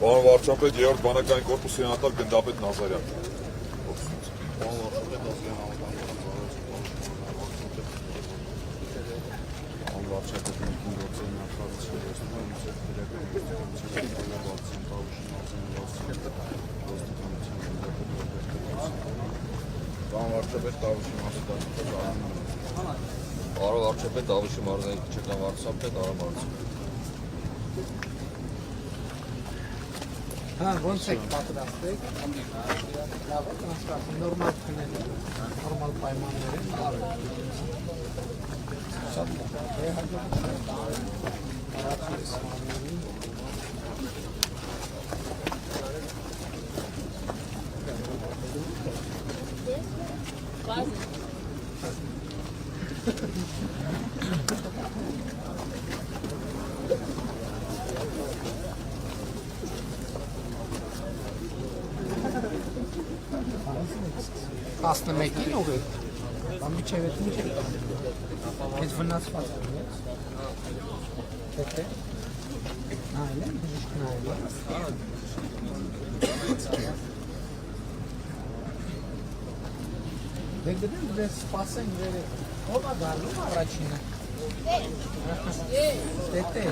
Պարոն վարչապետ, երրորդ բանակային կորպուսի սենատոր գնդապետ Նազարյան։ Պարոն վարչապետ, Տավուշի մարզային քչական վարչապետ Արամ Արցյան։ Հա, ոնց եք պատրաստեք, լավ է տրանսպորտը, նորմալ քնելի, նորմալ պայմաններ են, շատ լավ է, Ասնը մեկին ուղիք, բան միչև էտ ինչ է կան, ես վնասված եմ, ես, տեթե, նայլ եմ, բժիշկ նայլ եմ, դե գդեմ դες սպասենք վեր է, ով է գարնում առաջինը, տեթե,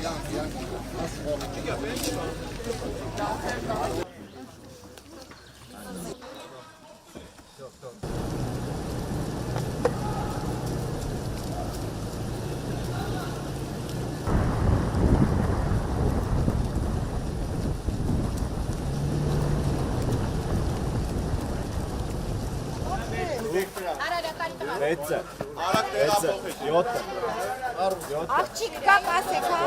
Աղջիկ կա կասեք, հա։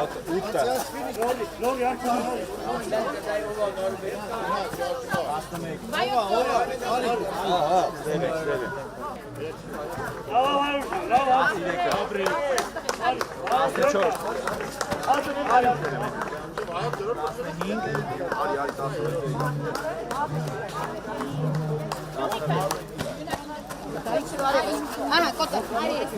Արա, կոտը, արի ես։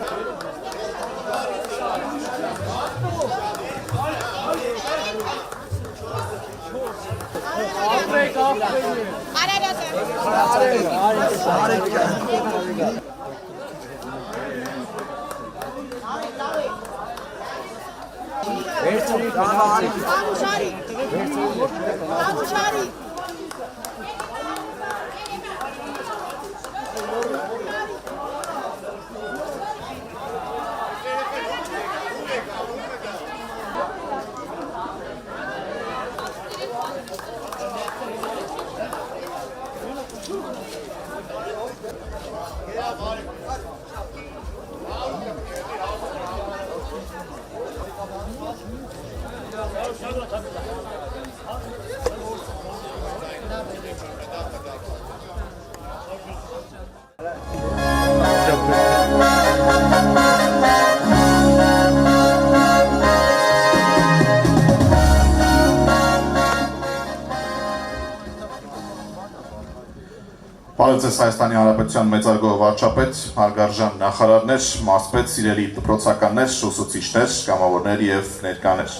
Բարեցես Հայաստանի Հանրապետության մեծարգո վարչապետ, հարգարժան նախարարներ, մարզպետ, սիրելի դպրոցականներ, ուսուցիչներ, կամավորներ և ներկաներ։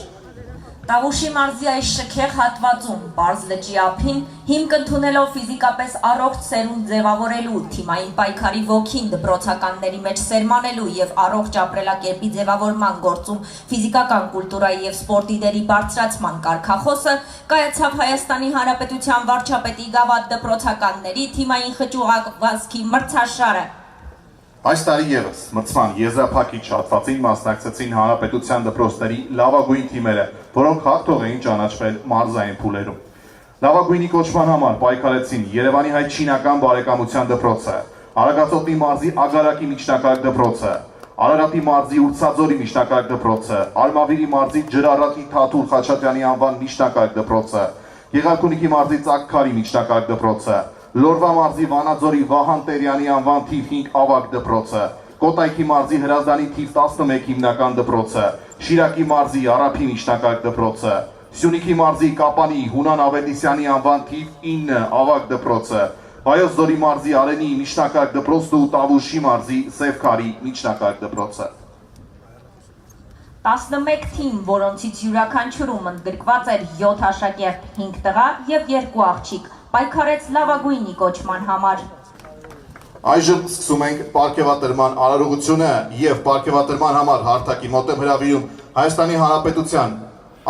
Տավուշի մարզի այս շքեղ հատվածում Պարզ լճի ափին հիմք ընդունելով ֆիզիկապես առողջ սերունդ ձևավորելու, թիմային պայքարի ոգին դպրոցականների մեջ սերմանելու և առողջ ապրելակերպի ձևավորման գործում ֆիզիկական կուլտուրայի և սպորտի դերի բարձրացման կարգախոսը կայացավ Հայաստանի Հանրապետության վարչապետի գավաթ դպրոցականների թիմային խճուղակվածքի մրցաշարը։ Այս տարի ևս մրցման եզրափակիչ հատվածին մասնակցեցին հանրապետության դպրոցների լավագույն թիմերը, որոնք հաղթող էին ճանաչվել մարզային փուլերում։ Լավագույնի կոչման համար պայքարեցին Երևանի հայ չինական բարեկամության դպրոցը, Արագածոտնի մարզի Ագարակի միջնակարգ դպրոցը, Արարատի մարզի Ուրցաձորի միջնակարգ դպրոցը, Արմավիրի մարզի Ջրառատի Թաթուլ Խաչատրյանի անվան միջնակարգ դպրոցը, Եղարքունիքի մարզի Ծակքարի միջնակարգ դպրոցը, Լորվա մարզի Վանաձորի Վահան Տերյանի անվան թիվ 5 ավագ դպրոցը, Կոտայքի մարզի Հրազդանի թիվ 11 հիմնական դպրոցը, Շիրակի մարզի Արափի միջնակարգ դպրոցը, Սյունիքի մարզի Կապանի Հունան Ավետիսյանի անվան թիվ 9 ավագ դպրոցը, Վայոց ձորի մարզի Արենի միջնակարգ դպրոցն ու Տավուշի մարզի Սևքարի միջնակարգ դպրոցը։ 11 թիմ, որոնցից յուրաքանչյուրում ընդգրկված էր 7 աշակերտ, 5 տղա և 2 աղջիկ, պայքարեց լավագույնի կոչման համար։ Այժմ սկսում ենք պարգևատրման արարողությունը և պարգևատրման համար հարթակի մոտ եմ հրավիրում Հայաստանի Հանրապետության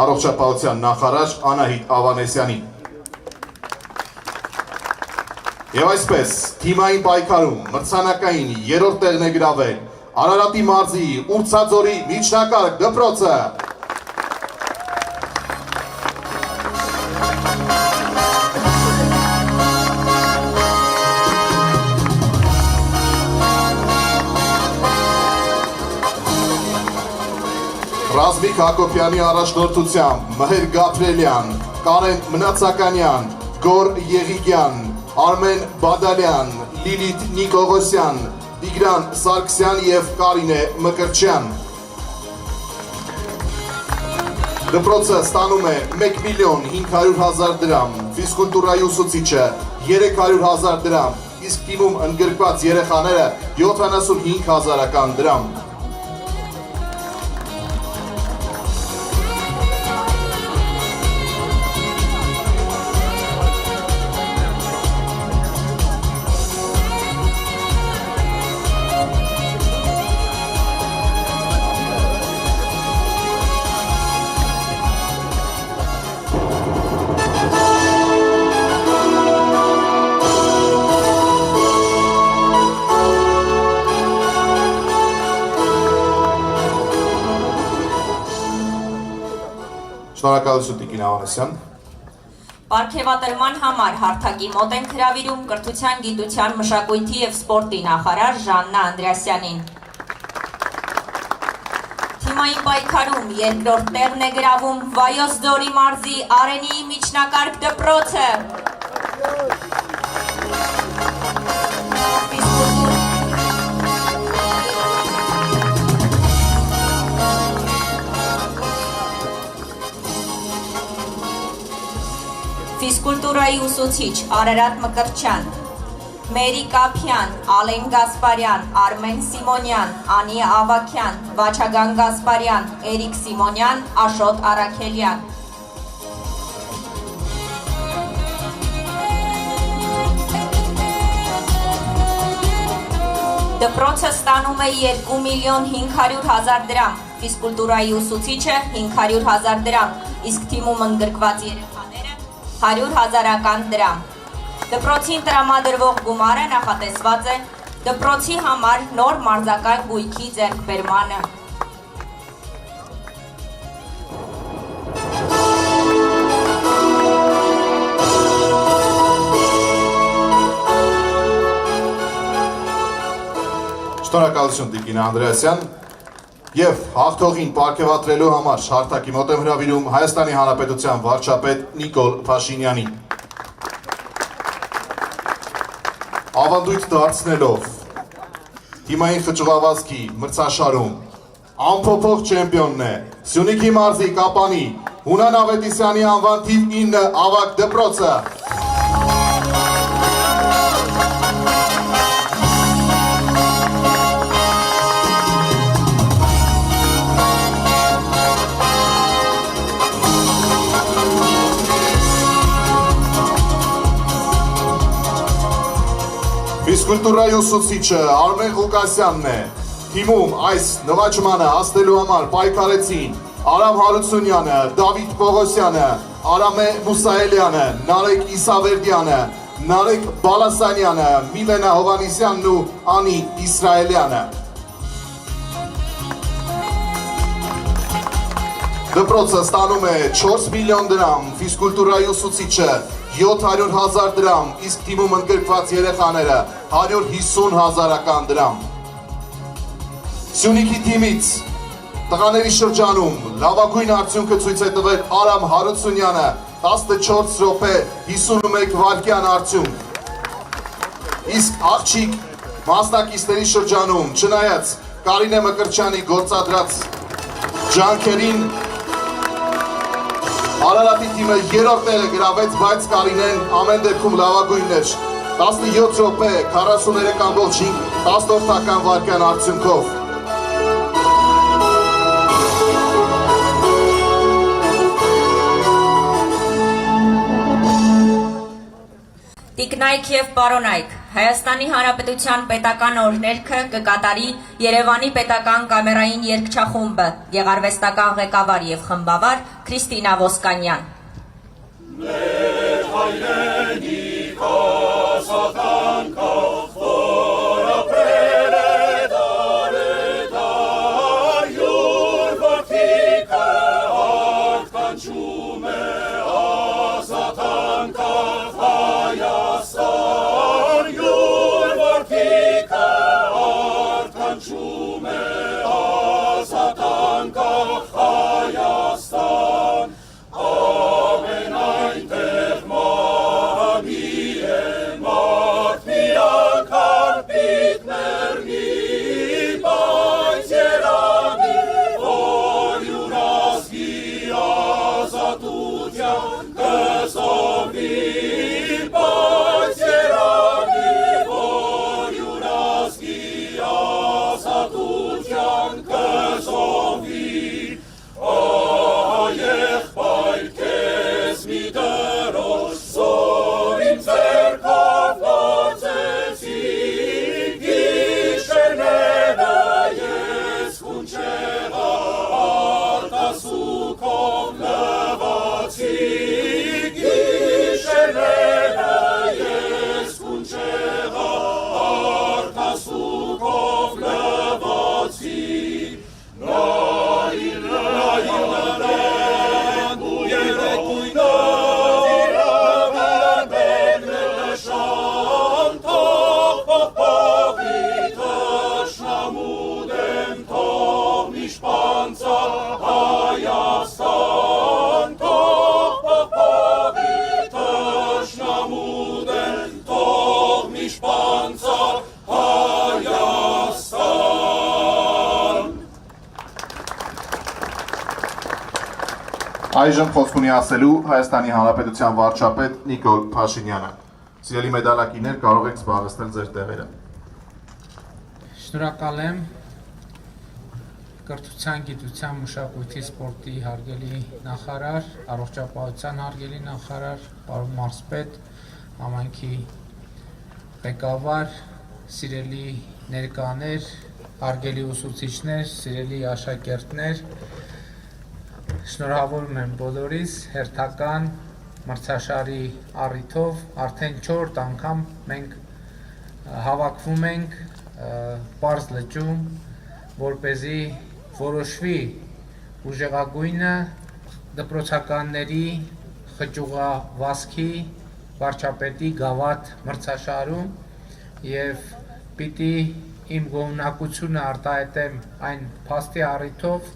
առողջապահության նախարար Անահիտ Ավանեսյանին։ Եվ այսպես, թիմային պայքարում մրցանակային 3-րդ տեղն է գրավել Արարատի մարզի Ուրցաձորի միջնակարգ դպրոցը։ Ռազմիկ Հակոբյանի առաջնորդությամբ Մհեր Գաբրելյան, Կարեն Մնացականյան, Գոր Եղիգյան, Արմեն Բադալյան, Լիլիթ Նիկողոսյան, Տիգրան Սարգսյան և Կարինե Մկրտչյան։ Դպրոցը ստանում է 1,500,000 դրամ, ֆիզկուլտուրայի ուսուցիչը 300,000 դրամ, իսկ թիմում ընդգրկված երեխաները 75,000 դրամ։ Շնորհակալություն Տիկին Ավանեսյան։ Պարգևատրման համար հարթակի մոտ են հրավիրում կրթության, գիտության, մշակույթի և սպորտի նախարար Ժաննա Անդրեասյանին։ Թիմային պայքարում 2-րդ տեղն է գրավում Վայոց ձորի մարզի Արենիի միջնակարգ դպրոցը։ Ֆիզկուլտուրայի ուսուցիչ Արարատ Մկրտչյան, Մերի Կափյան, Ալեն Գասպարյան, Արմեն Սիմոնյան, Անի Ավաքյան, Վաչագան Գասպարյան, Էրիկ Սիմոնյան, Աշոտ Արաքելյան։ Դպրոցը ստանում է 2,500,000 դրամ, ֆիզկուլտուրայի ուսուցիչը 500,000 դրամ, իսկ թիմում ընդգրկված երեխաները 100,000 դրամ։ Դպրոցին տրամադրվող գումարը նախատեսված է դպրոցի համար նոր մարզական գույքի ձեռքբերմանը։ Շնորհակալություն Տիկին Անդրեասյան և հաղթողին պարգևատրելու համար հարթակի մոտ եմ հրավիրում Հայաստանի Հանրապետության վարչապետ Նիկոլ Փաշինյանին։ Ավանդույթ դարձնելով թիմային խճուղավազքի մրցաշարում անփոփոխ չեմպիոնն է Սյունիքի մարզի Կապանի Հունան Ավետիսյանի անվան թիվ 9 ավագ դպրոցը։ Ֆիզկուլտուրայի ուսուցիչը Արմեն Ղուկասյանն է։ Թիմում այս նվաճմանը հասնելու համար պայքարեցին Արամ Հարությունյանը, Դավիթ Պողոսյանը, Արամե Մուսայելյանը, Նարեկ Իսավերդյանը, Նարեկ Բալասանյանը, Միլենա Հովանիսյանն ու Անի Իսրայելյանը։ Դպրոցը ստանում է 4 միլիոն դրամ, ֆիզկուլտուրայի ուսուցիչը 700,000 դրամ, իսկ թիմում ընդգրկված երեխաները 150,000 դրամ։ Սյունիքի թիմից տղաների շրջանում լավագույն արդյունքը ցույց է տվել Արամ Հարությունյանը 14 րոպե 51 վայրկյան արդյունք։ Իսկ աղջիկ մասնակիցների շրջանում, չնայած Կարինե Մկրտչյանի գործադրած ջանքերին, Արարատի թիմը 3-րդ տեղը գրավեց, բայց Կարինեն ամեն դեպքում լավագույնն էր 17 րոպե 43.5 10 վայրկյան արդյունքով։ Տիկնայք եւ պարոնայք, Հայաստանի Հանրապետության պետական օրհներգը կկատարի Երևանի պետական կամերային երգչախումբը, գեղարվեստական ղեկավար եւ խմբավար Քրիստինա Ոսկանյան։ Այժմ խոսք ունի ասելու Հայաստանի Հանրապետության վարչապետ Նիկոլ Փաշինյանը։ Սիրելի մեդալակիներ, կարող եք զբաղեցնել ձեր տեղերը։ Շնորհակալ եմ Կրթության, Գիտության, Մշակույթի, Սպորտի հարգելի նախարար, առողջապահության հարգելի նախարար, պարոն մարզպետ, համայնքի ղեկավար, սիրելի ներկաներ, հարգելի ուսուցիչներ, սիրելի աշակերտներ, շնորհավորում եմ բոլորիս հերթական մրցաշարի առիթով արդեն 4 անգամ մենք հավաքվում ենք Պարզ լճում, որպեսզի որոշվի ուժեղագույնը դպրոցականների խճուղավազքի վարչապետի գավաթ մրցաշարում եւ պիտի իմ գոհունակությունը արտահայտեմ այն փաստի առիթով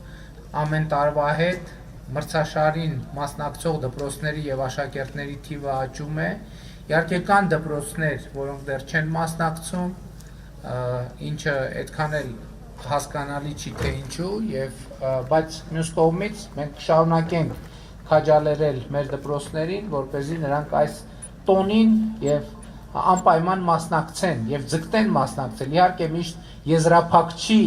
ամեն տարվա հետ մրցաշարին մասնակցող դպրոցների եւ աշակերտների թիվը աճում է։ Իհարկե կան դպրոցներ, որոնք դեռ չեն մասնակցում, ինչը այդքան էլ հասկանալի չի թե ինչու, բայց մյուս կողմից մենք շարունակենք քաջալերել մեր դպրոցներին, որպեսզի նրանք այս տոնին եւ անպայման մասնակցեն եւ ձգտեն մասնակցել։ Իհարկե միշտ եզրափակ չի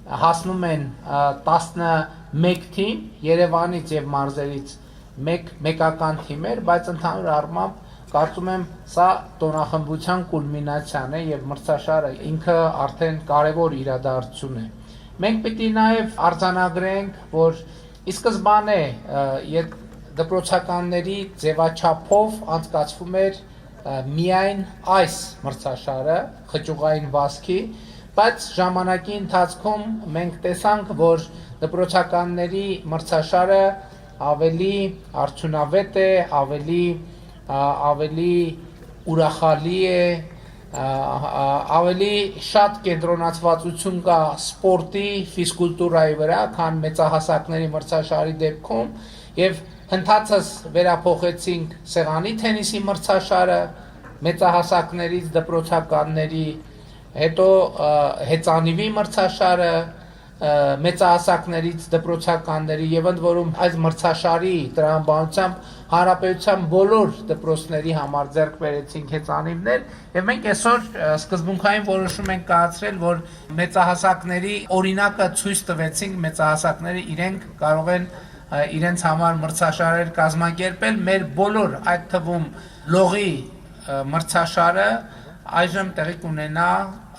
հասնում են 11 թիմ Երևանից եւ մարզերից մեկական թիմեր, բայց ընդհանուր առմամբ կարծում եմ սա տոնախմբության կուլմինացիան է եւ մրցաշարը ինքը արդեն կարեւոր իրադարձություն է։ Մենք պիտի նաեւ արձանագրենք, որ ի սկզբանե դպրոցականների ձևաչափով անցկացվում էր միայն այս մրցաշարը խճուղային վազքի, բայց ժամանակի ընթացքում մենք տեսանք, որ դպրոցականների մրցաշարը ավելի արդյունավետ է, ավելի ուրախալի է, ավելի շատ կենտրոնացվածություն կա սպորտի, ֆիզկուլտուրայի վրա, քան մեծահասակների մրցաշարի դեպքում, եւ հնդածս վերափոխեցինք սեղանի թենիսի մրցաշարը մեծահասակներից դպրոցականների, հետո հեծանիվի մրցաշարը մեծահասակներից դպրոցականների եւ ընդ որում այս մրցաշարի տրամաբանությամբ հանրապետության բոլոր դպրոցների համար ձեռք բերեցինք հեծանիվներ եւ մենք այսօր սկզբունքային որոշում ենք կայացրել, որ մեծահասակների օրինակը ցույց տվեցինք, մեծահասակները իրենք կարող են իրենց համար մրցաշարեր կազմակերպել մեր բոլոր այդ թվում լողի մրցաշարը այժմ տեղի կունենա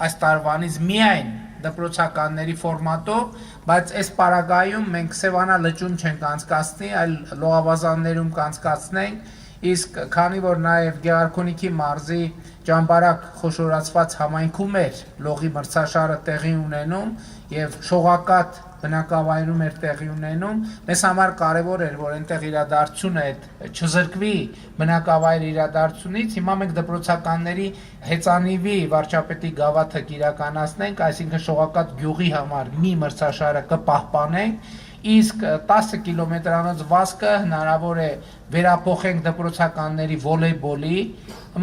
այս տարվանից միայն դպրոցականների ֆորմատով, բայց այս պարագայում մենք Սևանա լճում չենք անցկացնի, այլ լողավազաններում կանցկացնենք, իսկ քանի որ նաև Գեղարքունիքի մարզի Ճամբարակ խոշորացված համայնքում էր լողի մրցաշարը տեղի ունենում եւ շողակատ բնակավայրում էր տեղի ունենում, մեզ համար կարևոր էր, որ այնտեղ իրադարձությունը չզրկվի բնակավայր իրադարձությունից, հիմա մենք դպրոցականների հեծանիվի վարչապետի գավաթը կիրականացնենք, այսինքն շողակատ գյուղի համար մի մրցաշարը կպահպանենք, իսկ 10 կիլոմետրանոց վազքը հնարավոր է վերափոխենք դպրոցականների վոլեյբոլի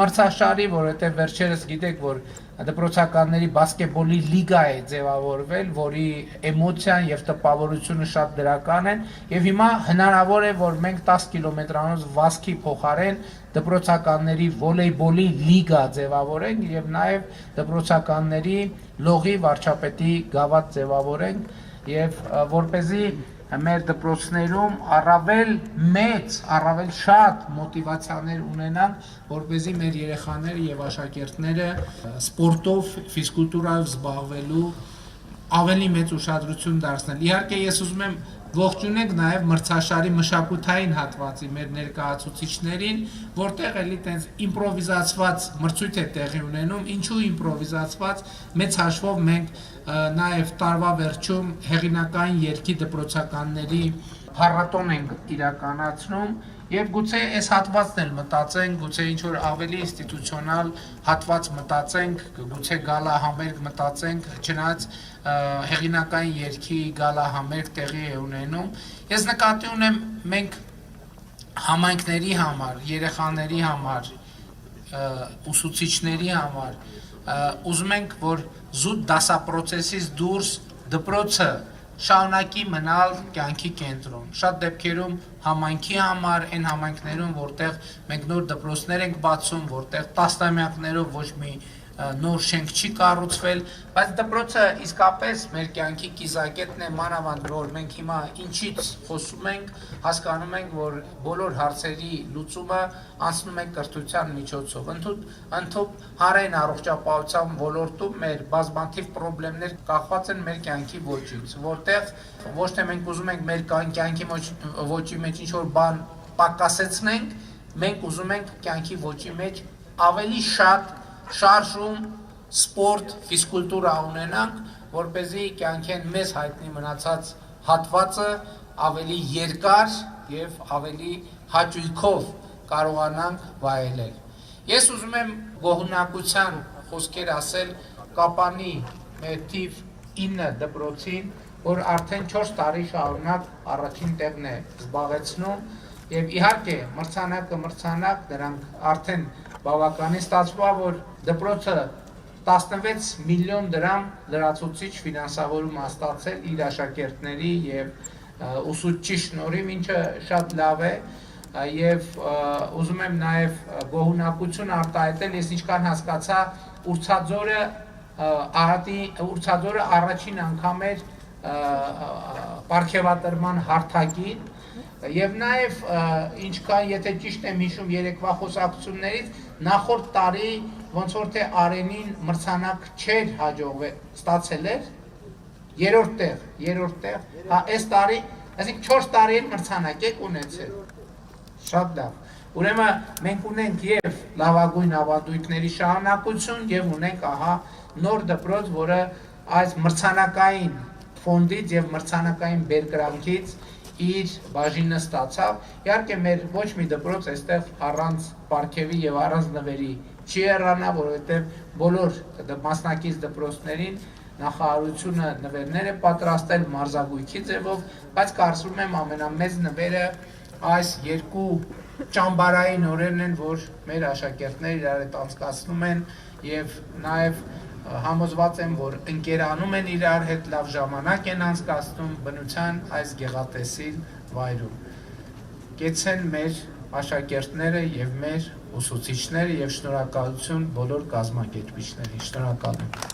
մրցաշարի, որովհետև վերջերս գիտեք, որ դպրոցականների բասկետբոլի լիգա է ձևավորվել, որի էմոցիան եւ տպավորությունը շատ դրական են, եւ հիմա հնարավոր է, որ մենք 10 կիլոմետրանոց վազքի փոխարեն դպրոցականների վոլեյբոլի լիգա ձևավորենք եւ նաեւ դպրոցականների լողի վարչապետի գավաթ ձևավորենք եւ որպեսզի մեր դպրոցներում առավել մեծ, առավել շատ մոտիվացիաներ ունենանք, որպեսզի մեր երեխաները եւ աշակերտները սպորտով, ֆիզկուլտուրայով զբաղվելու ավելի մեծ ուշադրություն դարձնել։ Իհարկե ես ուզում եմ ողջունենք նաև մրցաշարի մշակութային հատվածի մեր ներկայացուցիչներին, որտեղ էլի տենց իմպրովիզացված մրցույթ է տեղի ունենում, ինչու իմպրովիզացված, մեծ հաշվով մենք նաև տարվա վերջում հեղինակային երգի դպրոցականների փառատոն ենք իրականացնում եւ գուցե այս հատվածն էլ մտածենք, գուցե ինչ որ ավելի ինստիտուցիոնալ հատված մտածենք, գուցե գալա համերգ մտածենք, չնայած հեղինակային երգի գալա համերգ տեղի է ունենում։ Ես նկատի ունեմ մենք համայնքների համար, երեխաների համար, ուսուցիչների համար ուզում ենք, որ զուտ դասապրոցեսից դուրս դպրոցը շարունակի մնալ կյանքի կենտրոն։ Շատ դեպքերում համայնքի համար, այն համայնքներում, որտեղ մենք նոր դպրոցներ ենք բացում, որտեղ տասնամյակներով ոչ մի նոր շենք չի կառուցվել, բայց դպրոցը իսկապես մեր կյանքի կիզակետն է, մանավանդ որ մենք հիմա ինչից խոսում ենք, հասկանում ենք, որ բոլոր հարցերի լուծումը անցնում է կրթության միջոցով։ Ընդհանուր հանրային առողջապահության ոլորտում մեր բազմաթիվ խնդիրներ կախված են մեր կյանքի ոճից, որտեղ ոչ թե մենք ուզում ենք մեր կյանքի ոճի մեջ ինչ-որ բան պակասեցնենք, մենք ուզում ենք կյանքի ոճի մեջ ավելի շատ շարժում, սպորտ, ֆիզկուլտուրա ունենանք, որպեսզի կյանքեն մեզ հայտնի մնացած հատվածը ավելի երկար եւ ավելի հաճույքով կարողանանք վայելել։ Ես ուզում եմ գոհունակության խոսքեր ասել Կապանի մեր թիվ 9 դպրոցին, որ արդեն 4 տարի շարունակ առաջին տեղն է զբաղեցնում եւ իհարկե մրցանակ նրանք արդեն բավականին ստացվում, որ դպրոցը 16 միլիոն դրամ լրացուցիչ ֆինանսավորում է ստացել իր աշակերտների եւ ուսուցչի շնորհիվ, ինչը շատ լավ է եւ ուզում եմ նաեւ գոհունակություն արտահայտել, ես ինչքան հասկացա, Ուրցաձորը առաջին անգամ էր պարգևատրման հարթակին եւ նաեւ ինչքան եթե ճիշտ եմ հիշում երեկվա խոսակցություններից նախորդ տարի ոնց որ թե Արենին մրցանակ չէր հաջողվել ստացել էր երրորդ տեղ հա այս տարի այսինքն 4 տարի էլ մրցանակ եք ունեցել շատ լավ ուրեմն մենք ունենք եւ լավագույն ավանդույթների շարունակություն եւ ունենք ահա նոր դպրոց որը այս մրցանակային ֆոնդից եւ մրցանակային բերկրանքից իր բաժինը ստացավ։ Իհարկե մեր ոչ մի դպրոց այստեղ առանց պարգևի եւ առանց նվերի չի հեռանա, որովհետեւ բոլոր մասնակից դպրոցներին նախարարությունը նվերներ է պատրաստել մարզագույքի ձևով, բայց կարծում եմ ամենամեծ նվերը այս երկու ճամբարային օրերն են, որ մեր աշակերտները իրար հետ անցկացնում են եւ նաեւ համոզված եմ, որ ընկերանում են իրար հետ լավ ժամանակ են անցկացնում բնության այս գեղատեսիլ վայրում։ Կեցեն մեր աշակերտները եւ մեր ուսուցիչները եւ շնորհակալություն բոլոր կազմակերպիչներին։ Շնորհակալ եմ։